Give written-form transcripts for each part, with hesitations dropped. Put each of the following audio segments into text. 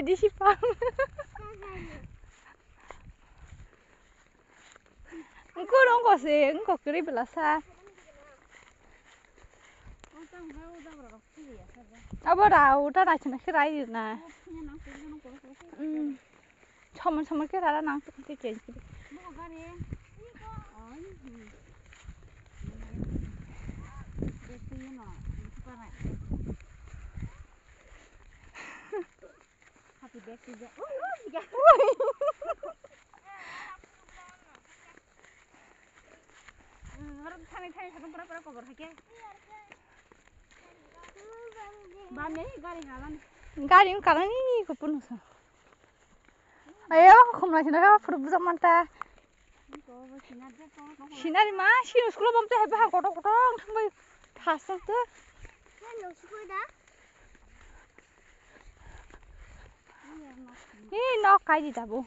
di sipang. Engko dong kok sih, engko kiri belasa. Apa tahu, tak nak cina kira ini na. Sama kira nang tu kiri. Happy birthday. Orang tanya satu berapa kabar haknya? Banyak gari ngalan. Gari yang kalah ni kupun usah. Ayo, kumla cina kau perlu zaman ta. Sinar mah, sih sekolah bom teh bah kotor sampai pasang tu. Ini nak kai di tabu.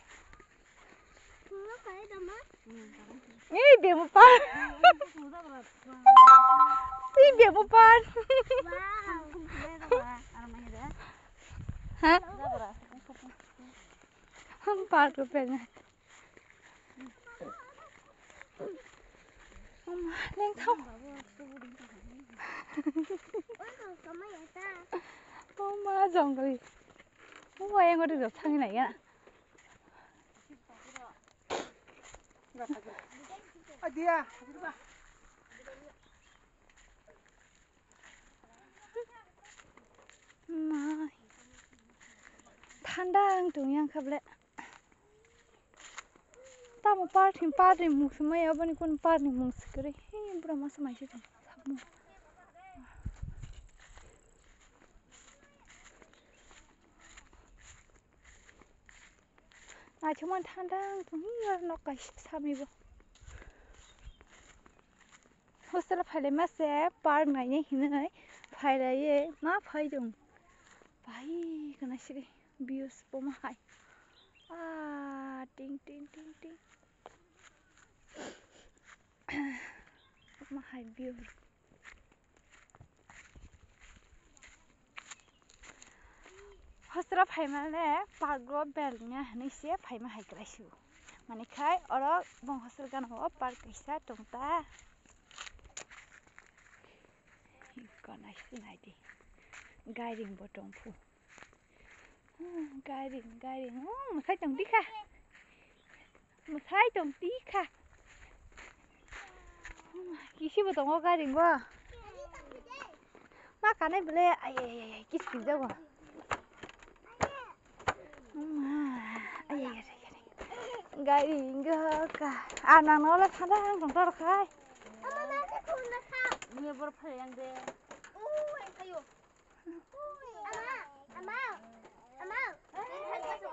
Ini biar mupan. Ini biar mupan. Hah? Empat rupiahnya. Leng thau. Malah jongkali. Mau yang udah duduk tangi lagi ya? Dia. Mai. Thanda ang yang kable. Tamu party musuh ya, bani kon party musuh kiri. Hei, berapa masa masih tu? Sabu. Nah, cuma thanda ang nak kasih sami bo. Hostel phale masih park nanya hina, phale ye, ma phai dong. Phai kena sih views pemahai. Ting. Mahal view. Hostel phai mana park group belnya, ni sih phai mahal kerasi. Mana kai orang bang hostel kan ho park kisah tungta. Kena sih nanti. Guiding bottom fu. Guiding. Masai tong tika. Masai tong tika. Kisi bottom ko guiding gua. Makan boleh. Ay, kis pizza gua. Ay. Guiding ka. Anak nolak sana tong tar kai. Ini berapa yang deh? Ama.